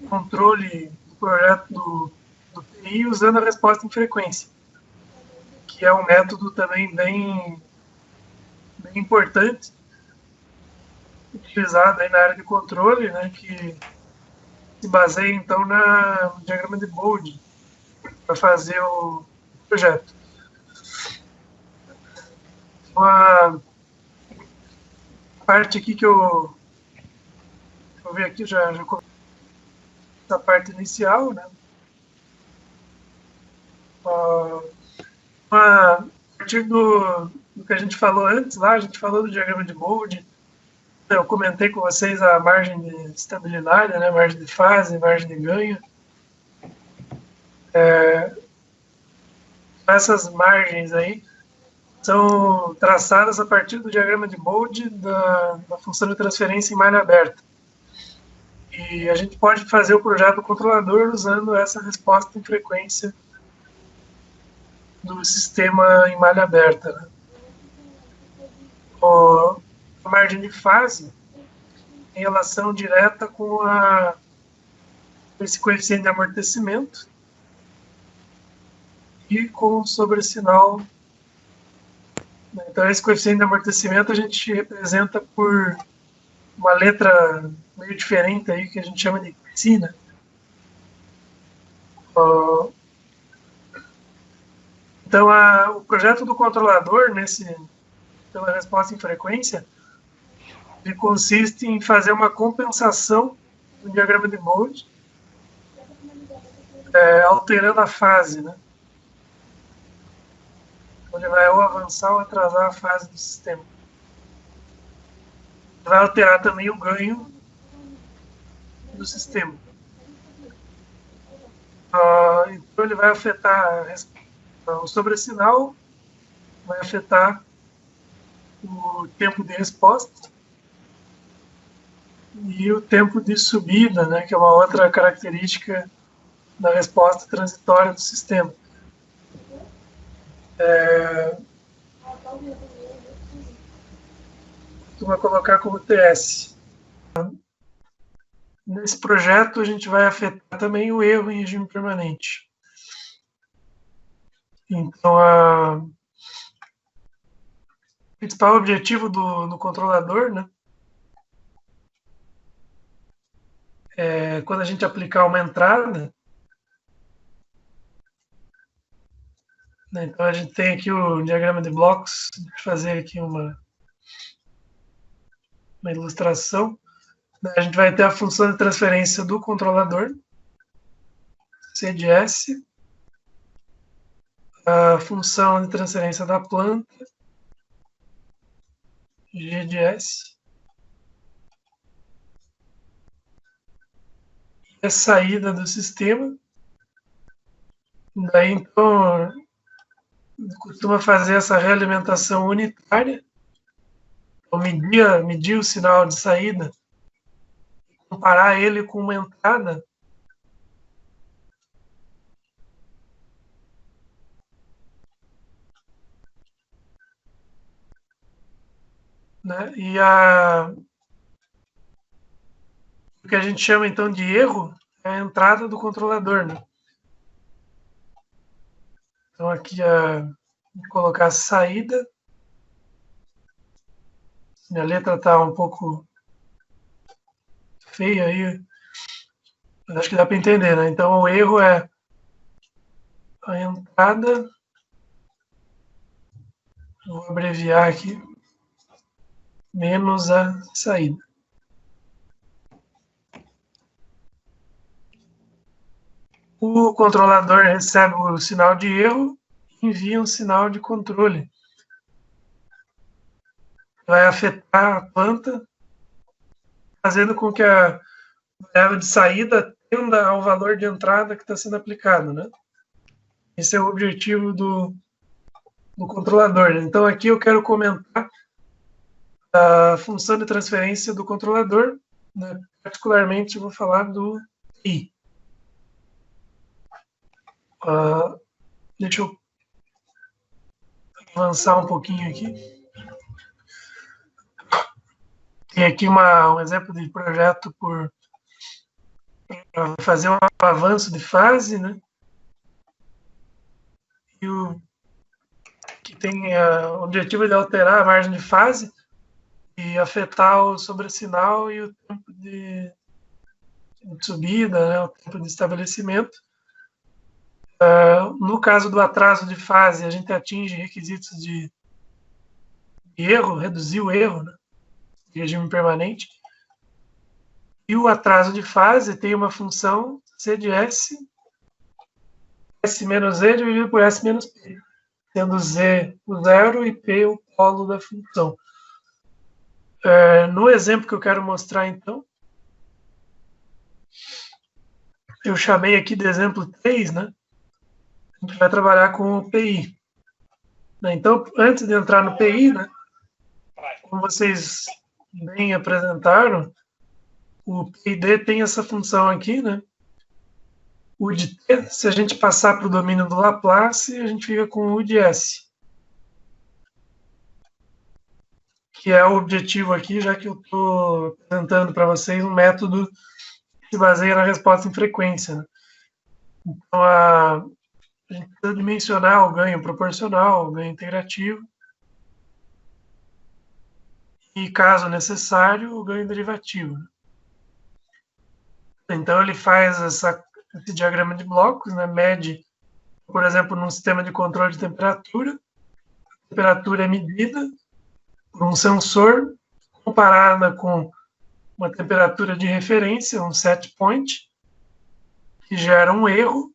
controle do projeto do TI usando a resposta em frequência, que é um método também bem importante, utilizado aí na área de controle, né, que se baseia, então, no diagrama de Bode para fazer o projeto. Uma parte aqui que eu vi aqui já a parte inicial, né? A partir do que a gente falou antes lá, a gente falou do diagrama de Bode, eu comentei com vocês a margem de estabilidade, né? Margem de fase, margem de ganho. Essas margens aí são traçadas a partir do diagrama de Bode da função de transferência em malha aberta. E a gente pode fazer o projeto controlador usando essa resposta em frequência do sistema em malha aberta. Né? A margem de fase em relação direta com esse coeficiente de amortecimento e com o sobressinal. Então, esse coeficiente de amortecimento a gente representa por uma letra meio diferente aí, que a gente chama de psi, né? Então, o projeto do controlador, pela resposta em frequência, ele consiste em fazer uma compensação do diagrama de Bode, alterando a fase, né? Então, ele vai ou avançar ou atrasar a fase do sistema. Vai alterar também o ganho do sistema. Então, ele vai afetar o sobressinal, vai afetar o tempo de resposta e o tempo de subida, né, que é uma outra característica da resposta transitória do sistema. Costuma colocar como TS. Nesse projeto, a gente vai afetar também o erro em regime permanente. Então, o principal objetivo do controlador, né, é quando a gente aplicar uma entrada, né, então a gente tem aqui o diagrama de blocos, deixa eu fazer aqui uma ilustração. A gente vai ter a função de transferência do controlador, C de S, a função de transferência da planta, G de S, e a saída do sistema. Daí, então, costuma fazer essa realimentação unitária, então, medir o sinal de saída, comparar ele com uma entrada, né? E o que a gente chama então de erro é a entrada do controlador, né? Então aqui vou colocar a saída. Minha letra está um pouco feia aí, mas acho que dá para entender, né? Então o erro é a entrada, vou abreviar aqui, menos a saída. O controlador recebe o sinal de erro e envia um sinal de controle. Vai afetar a planta, fazendo com que a variável de saída tenda ao valor de entrada que está sendo aplicado, né? Esse é o objetivo do controlador. Então, aqui eu quero comentar a função de transferência do controlador, né? Particularmente, eu vou falar do I. Deixa eu avançar um pouquinho aqui. Tem aqui um exemplo de projeto por para fazer um avanço de fase, né? E o que tem o objetivo de alterar a margem de fase e afetar o sobressinal e o tempo de subida, né, o tempo de estabelecimento. No caso do atraso de fase, a gente atinge requisitos de erro, reduzir o erro, né, de regime permanente. E o atraso de fase tem uma função C de S, S menos E dividido por S menos P, sendo Z o zero e P o polo da função. No exemplo que eu quero mostrar, então, eu chamei aqui de exemplo 3, né? A gente vai trabalhar com o PI. Então, antes de entrar no PI, né, como vocês bem apresentaram, o PID tem essa função aqui, né? O de T, se a gente passar para o domínio do Laplace, a gente fica com o de S. Que é o objetivo aqui, já que eu estou apresentando para vocês um método que se baseia na resposta em frequência, né? Então, a gente precisa dimensionar o ganho proporcional, o ganho integrativo, e, caso necessário, o ganho derivativo. Então, ele faz esse diagrama de blocos, né? Mede, por exemplo, num sistema de controle de temperatura, a temperatura é medida por um sensor, comparada com uma temperatura de referência, um set point, que gera um erro,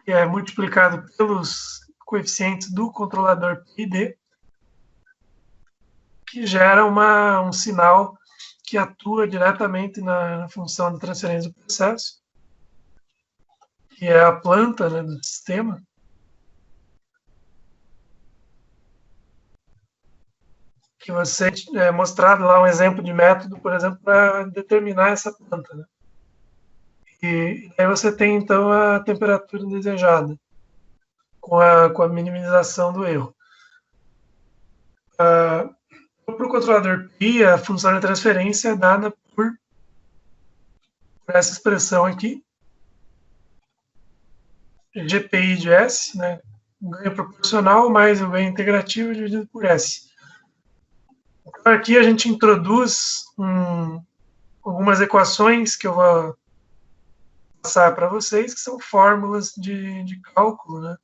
que é multiplicado pelos coeficientes do controlador PID, que gera um sinal que atua diretamente na função de transferência do processo, que é a planta, né, do sistema. Que você mostrado lá um exemplo de método, por exemplo, para determinar essa planta, né? E aí você tem, então, a temperatura desejada, com a minimização do erro. Para o controlador PI, a função de transferência é dada por essa expressão aqui, GPI de S, né? O ganho proporcional mais o ganho integrativo dividido por S. Então, aqui a gente introduz algumas equações que eu vou passar para vocês, que são fórmulas de cálculo, né?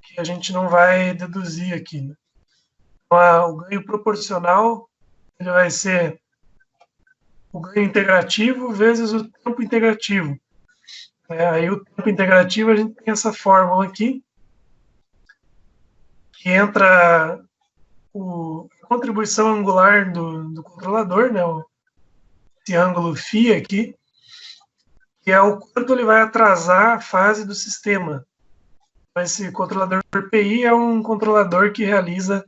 Que a gente não vai deduzir aqui, né? Então, o ganho proporcional ele vai ser o ganho integrativo vezes o tempo integrativo. Aí o tempo integrativo a gente tem essa fórmula aqui, que entra a contribuição angular do controlador, né? Esse ângulo φ aqui, que é o quanto ele vai atrasar a fase do sistema. Esse controlador PI é um controlador que realiza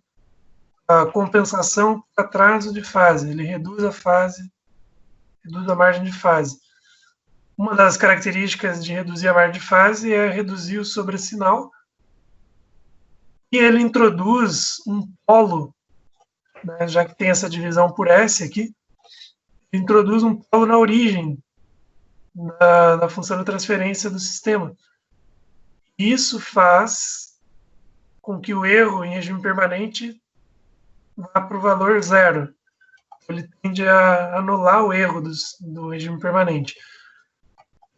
a compensação por atraso de fase. Ele reduz a fase, reduz a margem de fase. Uma das características de reduzir a margem de fase é reduzir o sobressinal. E ele introduz um polo, né, já que tem essa divisão por S aqui, introduz um polo na origem da função de transferência do sistema. Isso faz com que o erro em regime permanente vá para o valor zero. Ele tende a anular o erro do regime permanente.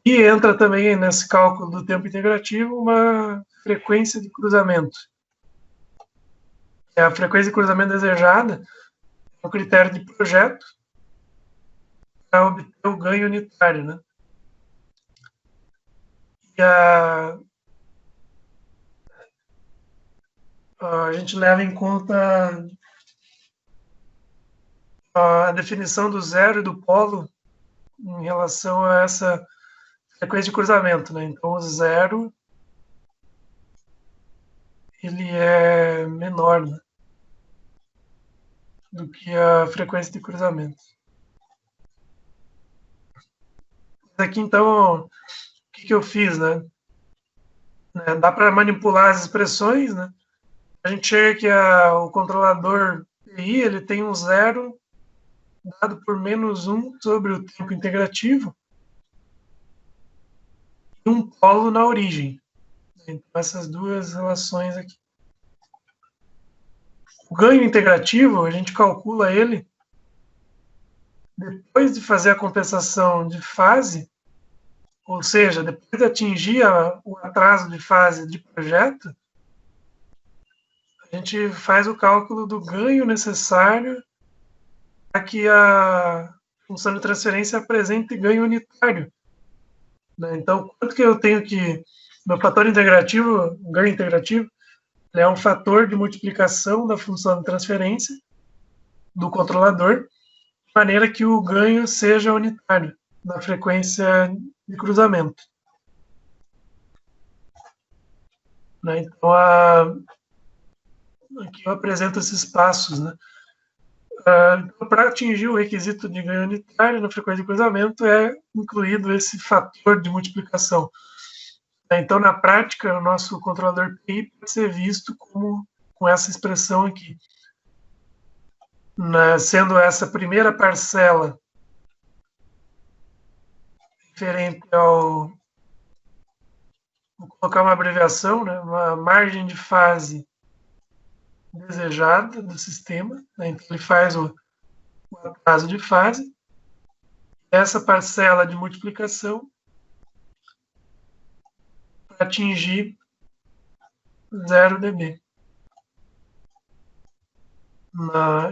E entra também nesse cálculo do tempo integrativo uma frequência de cruzamento. A frequência de cruzamento desejada é o critério de projeto para obter o ganho unitário, né? E a gente leva em conta a definição do zero e do polo em relação a essa frequência de cruzamento, né? Então, o zero ele é menor, né, do que a frequência de cruzamento. Aqui, então, o que eu fiz, né? Dá para manipular as expressões, né? A gente chega que o controlador PI ele tem um zero dado por -1 sobre o tempo integrativo. e um polo na origem. Então, essas duas relações aqui. O ganho integrativo, a gente calcula ele depois de fazer a compensação de fase, ou seja, depois de atingir o atraso de fase de projeto, a gente faz o cálculo do ganho necessário para que a função de transferência apresente ganho unitário. Então, quanto que eu tenho que... Meu fator integrativo, o ganho integrativo, é um fator de multiplicação da função de transferência do controlador, de maneira que o ganho seja unitário na frequência de cruzamento. Então, aqui eu apresento esses passos. Para atingir o requisito de ganho unitário na frequência de cruzamento, é incluído esse fator de multiplicação. Então, na prática, o nosso controlador PI pode ser visto como com essa expressão aqui. Sendo essa primeira parcela referente ao... Vou colocar uma abreviação, uma margem de fase desejada do sistema. Então, ele faz o atraso de fase. Essa parcela de multiplicação para atingir 0 dB.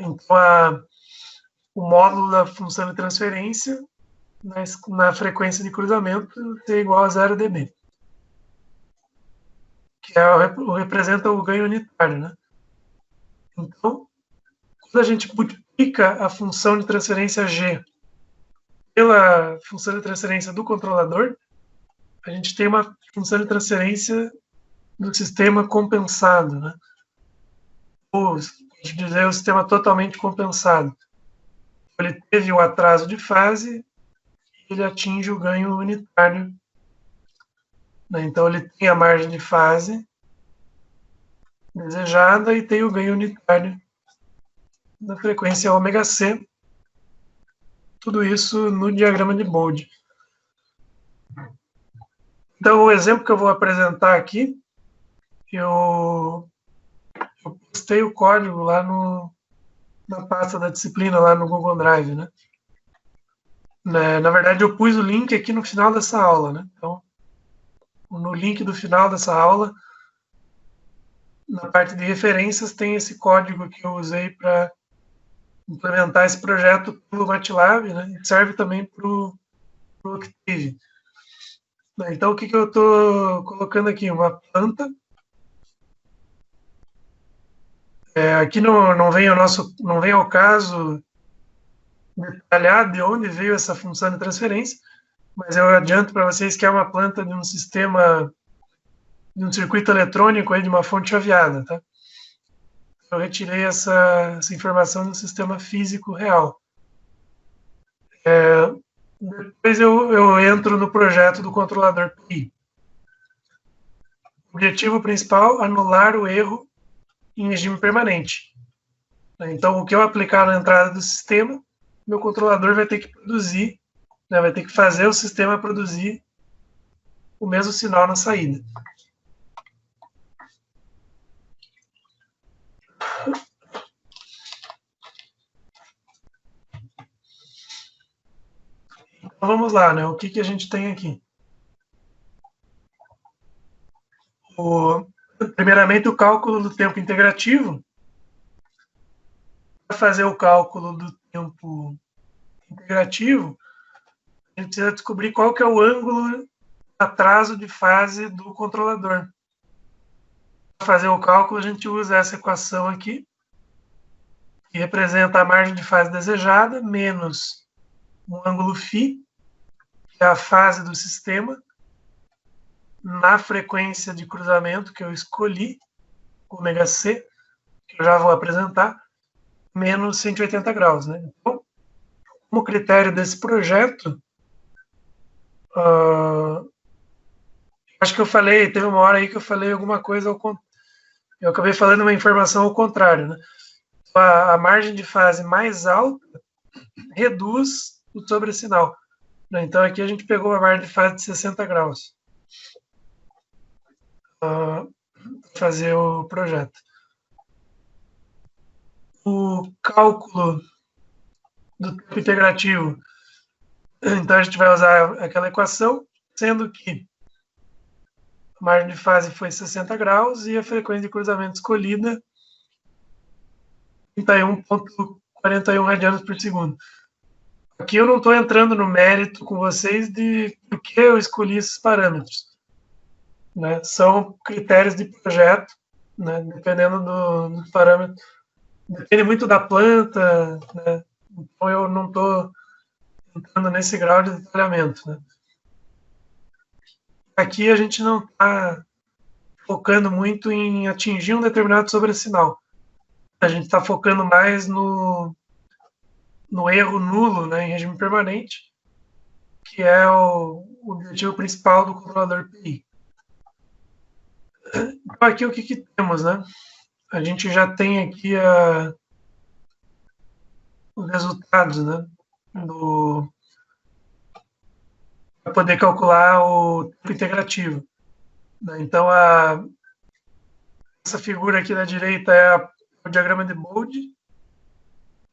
Então, o módulo da função de transferência na frequência de cruzamento é igual a 0 dB, que representa o ganho unitário. Então, quando a gente multiplica a função de transferência G pela função de transferência do controlador, a gente tem uma função de transferência do sistema compensado, ou, pode dizer, o sistema totalmente compensado. Ele teve o atraso de fase e ele atinge o ganho unitário. Então, ele tem a margem de fase desejada e tem o ganho unitário da frequência ômega-c. Tudo isso no diagrama de Bode. Então, o exemplo que eu vou apresentar aqui, eu postei o código lá na pasta da disciplina, lá no Google Drive. Na verdade, eu pus o link aqui no final dessa aula. Então, no link do final dessa aula, na parte de referências, tem esse código que eu usei para implementar esse projeto pelo MATLAB, e serve também para o Octave. Então, o que eu estou colocando aqui? Uma planta. Aqui não vem ao caso detalhar de onde veio essa função de transferência, mas eu adianto para vocês que é uma planta de um sistema, de um circuito eletrônico aí, de uma fonte chaveada. Eu retirei essa informação do sistema físico real. Depois eu entro no projeto do controlador PI. O objetivo principal é anular o erro em regime permanente. Então, o que eu aplicar na entrada do sistema, meu controlador vai ter que produzir, vai ter que fazer o sistema produzir o mesmo sinal na saída. Então, vamos lá, o que a gente tem aqui? Primeiramente, o cálculo do tempo integrativo. Para fazer o cálculo do tempo integrativo, a gente precisa descobrir qual que é o ângulo de atraso de fase do controlador. Para fazer o cálculo, a gente usa essa equação aqui, que representa a margem de fase desejada, menos o ângulo φ, que é a fase do sistema, na frequência de cruzamento que eu escolhi, ômega-c, que eu já vou apresentar, menos 180 graus. Então, como critério desse projeto, acho que eu falei, teve uma hora aí que eu falei alguma coisa, eu acabei falando uma informação ao contrário. A margem de fase mais alta reduz o sobressinal. Então, aqui a gente pegou uma margem de fase de 60 graus. fazer o projeto. O cálculo do tempo integrativo, então a gente vai usar aquela equação, sendo que a margem de fase foi 60 graus e a frequência de cruzamento escolhida 31,41 radianos por segundo. Aqui eu não estou entrando no mérito com vocês de por que eu escolhi esses parâmetros. Né? São critérios de projeto, né? Dependendo do parâmetro. Depende muito da planta, né? Então eu não estou entrando nesse grau de detalhamento. Né? Aqui a gente não está focando muito em atingir um determinado sobressinal. A gente está focando mais no erro nulo, né, em regime permanente, que é o objetivo principal do controlador PI. Então, aqui o que temos, né? A gente já tem aqui os resultados, né? Para poder calcular o tempo integrativo. Né? Então, essa figura aqui da direita é o diagrama de Bode,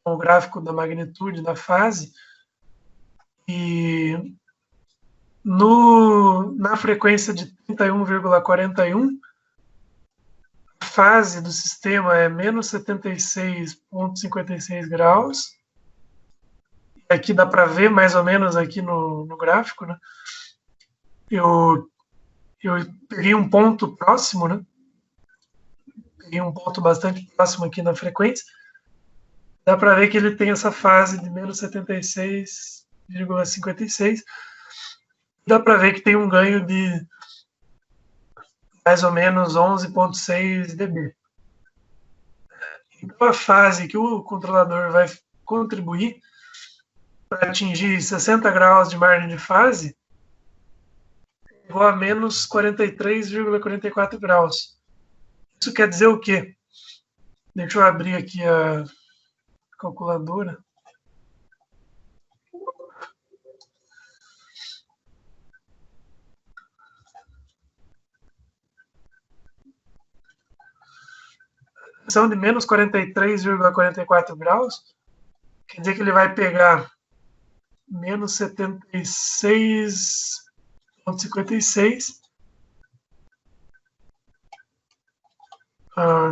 o gráfico da magnitude da fase, e na frequência de 31,41, a fase do sistema é menos 76,56 graus. Aqui dá para ver mais ou menos aqui no gráfico, né? Eu peguei um ponto próximo, né? Peguei um ponto bastante próximo aqui na frequência. Dá para ver que ele tem essa fase de menos 76,56. Dá para ver que tem um ganho de mais ou menos 11,6 dB. Então, a fase que o controlador vai contribuir para atingir 60 graus de margem de fase chegou a menos 43,44 graus. Isso quer dizer o quê? Deixa eu abrir aqui a calculadora. São de menos 43,44 graus, quer dizer que ele vai pegar menos 76,56.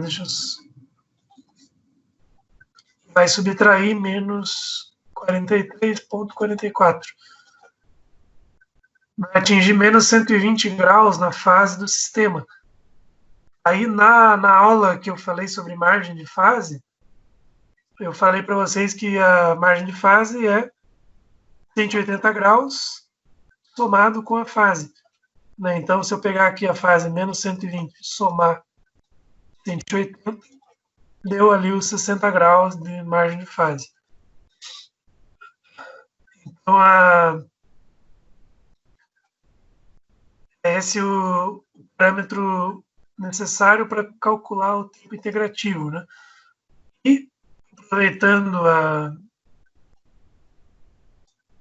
Deixa eu... Vai subtrair menos 43,44. Vai atingir menos 120 graus na fase do sistema. Aí, na aula que eu falei sobre margem de fase, eu falei para vocês que a margem de fase é 180 graus somado com a fase. Né? Então, se eu pegar aqui a fase menos 120 e somar 180, deu ali os 60 graus de margem de fase. Então, esse é o parâmetro necessário para calcular o tempo integrativo. Né? E, aproveitando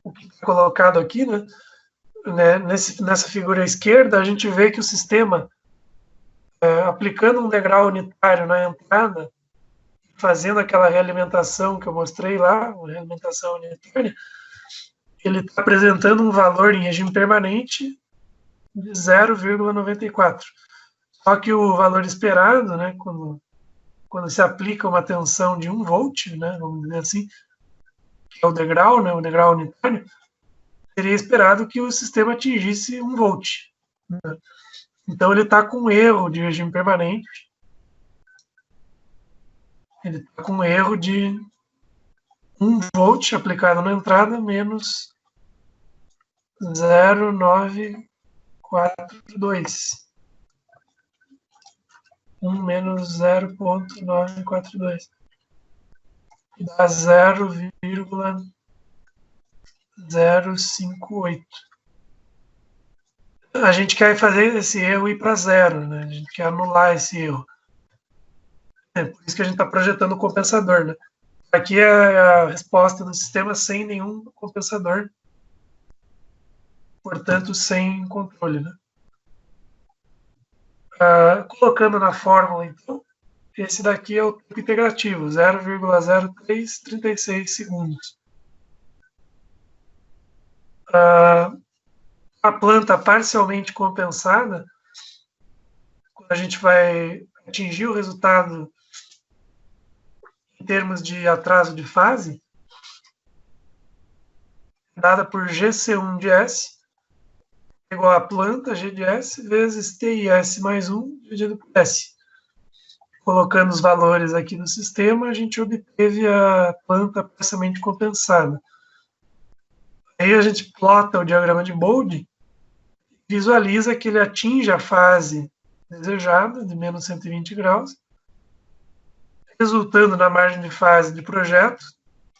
o que está colocado aqui, né? Nessa figura à esquerda, a gente vê que o sistema, aplicando um degrau unitário na entrada, fazendo aquela realimentação que eu mostrei lá, uma realimentação unitária, ele está apresentando um valor em regime permanente de 0,94. Só que o valor esperado, né, quando se aplica uma tensão de 1 volt, né, vamos dizer assim, que é o degrau, né, o degrau unitário, seria esperado que o sistema atingisse 1 volt. Né? Então ele está com erro de regime permanente. Ele está com erro de 1 volt aplicado na entrada menos 0,942. 1 menos 0,942. Dá 0,058. A gente quer fazer esse erro ir para zero, né? A gente quer anular esse erro. É por isso que a gente está projetando o compensador, né? Aqui é a resposta do sistema sem nenhum compensador, portanto, sem controle, né? Colocando na fórmula, então, esse daqui é o tempo integrativo, 0,0336 segundos. A planta parcialmente compensada, quando a gente vai atingir o resultado em termos de atraso de fase, dada por GC1 de S, igual a planta G de S vezes TIS mais 1 dividido por S. Colocando os valores aqui no sistema, a gente obteve a planta parcialmente compensada. Aí a gente plota o diagrama de Bode, visualiza que ele atinge a fase desejada, de menos 120 graus, resultando na margem de fase de projeto,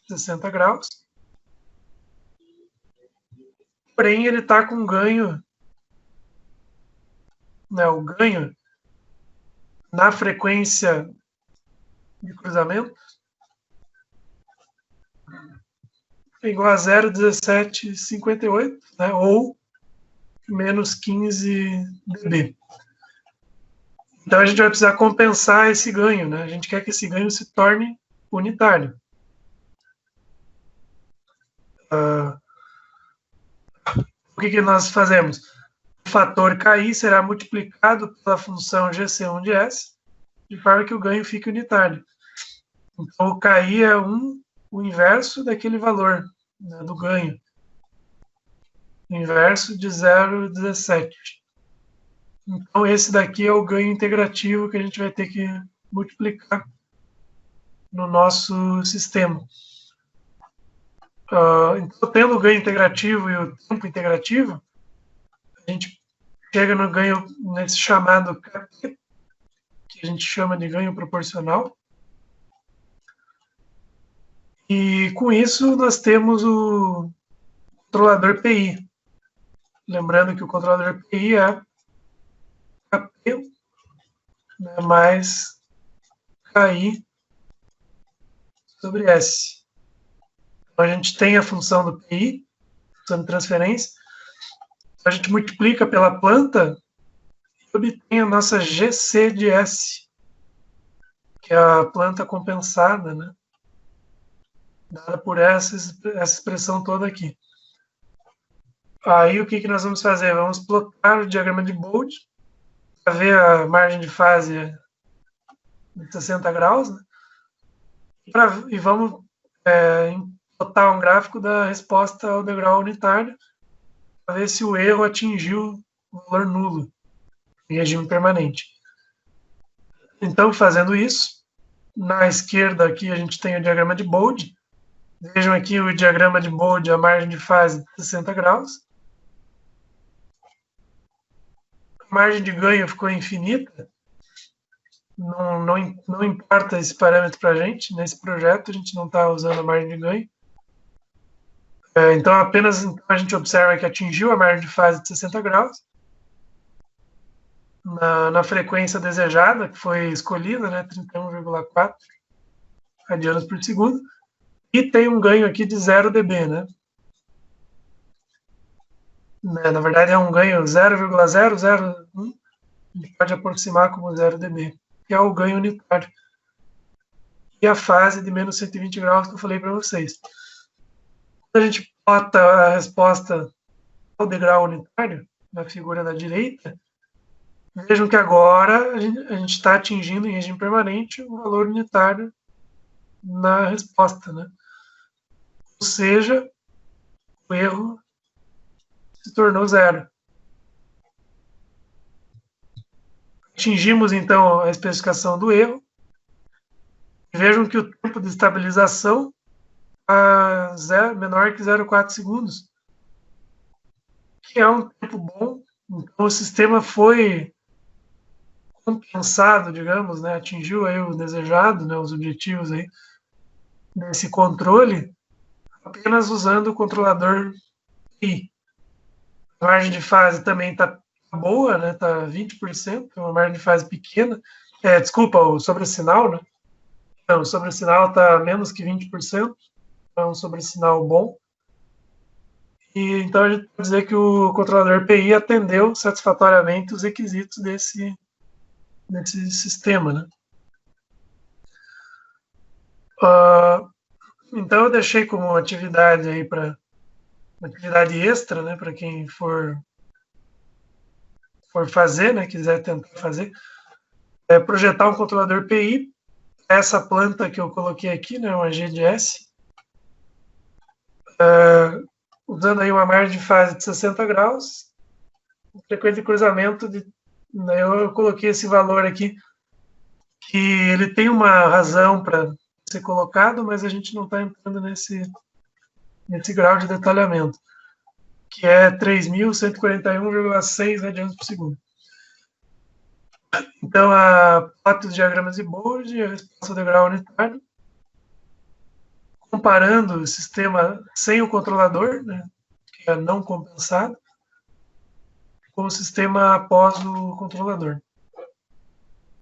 60 graus. Porém, ele está com ganho, né, o ganho na frequência de cruzamento é igual a 0,1758, né, ou menos 15 dB. Então, a gente vai precisar compensar esse ganho, né? A gente quer que esse ganho se torne unitário. O que nós fazemos? O fator KI será multiplicado pela função GC1 de S, de forma que o ganho fique unitário. Então, o KI é o inverso daquele valor, né, do ganho. O inverso de 0,17. Então, esse daqui é o ganho integrativo que a gente vai ter que multiplicar no nosso sistema. Então, tendo o ganho integrativo e o tempo integrativo, a gente chega no ganho nesse chamado KT, que a gente chama de ganho proporcional. E com isso nós temos o controlador PI. Lembrando que o controlador PI é KP, né, mais KI sobre S. Então a gente tem a função do PI, função de transferência, a gente multiplica pela planta e obtém a nossa GC de S, que é a planta compensada, né, dada por essa expressão toda aqui. Aí o que nós vamos fazer? Vamos plotar o diagrama de Bode para ver a margem de fase de 60 graus, né? E vamos plotar um gráfico da resposta ao degrau unitário para ver se o erro atingiu o valor nulo em regime permanente. Então, fazendo isso, na esquerda aqui a gente tem o diagrama de Bode. Vejam aqui o diagrama de Bode, a margem de fase de 60 graus. A margem de ganho ficou infinita. Não importa esse parâmetro para a gente. Nesse projeto, a gente não está usando a margem de ganho. Então, apenas a gente observa que atingiu a margem de fase de 60 graus. Na frequência desejada, que foi escolhida, né, 31,4 radianos por segundo. E tem um ganho aqui de 0 dB, né? Na verdade, é um ganho 0,001, a gente pode aproximar como 0 dB, que é o ganho unitário. E a fase de menos 120 graus que eu falei para vocês. Quando a gente plota a resposta ao degrau unitário, na figura da direita, vejam que agora a gente está atingindo em regime permanente o valor unitário na resposta, né? Ou seja, o erro se tornou zero. Atingimos, então, a especificação do erro. Vejam que o tempo de estabilização é menor que 0,4 segundos, que é um tempo bom. Então, o sistema foi compensado, digamos, né, atingiu aí o desejado, né, os objetivos aí desse controle, apenas usando o controlador PI. A margem de fase também está boa, né, está 20%, é uma margem de fase pequena. Desculpa, o sobressinal, né? Então, o sobressinal está menos que 20%, é um sobressinal bom. E então a gente pode dizer que o controlador PI atendeu satisfatoriamente os requisitos desse nesse sistema, né? Então eu deixei como atividade aí para uma atividade extra, né, para quem for fazer, né, quiser tentar fazer, é projetar um controlador PI, essa planta que eu coloquei aqui, né, uma GDS, usando aí uma margem de fase de 60 graus, frequência de cruzamento né, eu coloquei esse valor aqui, que ele tem uma razão para ser colocado, mas a gente não está entrando nesse grau de detalhamento, que é 3.141,6 radianos por segundo. Então, a plot dos diagramas de Bode, a resposta de grau unitário, comparando o sistema sem o controlador, né, que é não compensado, com o sistema após o controlador.